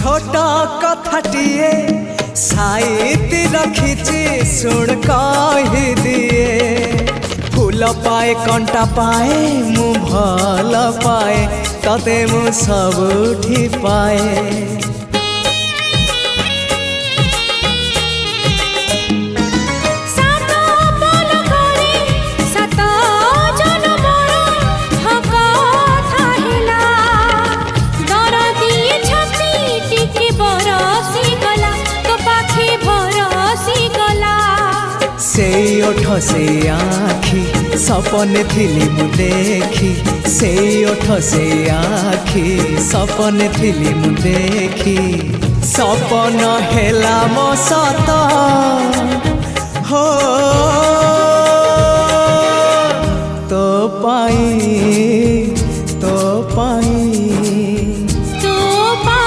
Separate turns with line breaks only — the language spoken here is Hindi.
छोट कथाटिए साइती रखिछि सुन कहि दिए फूल पाए कंटा पाए मु भल पाए तते मु सबुठी पाए से ओठ से आखी सपने थिली मु देखी से ओठ से आखी सपने थिली मु देखी सपन हेला मो सत हो तो पाई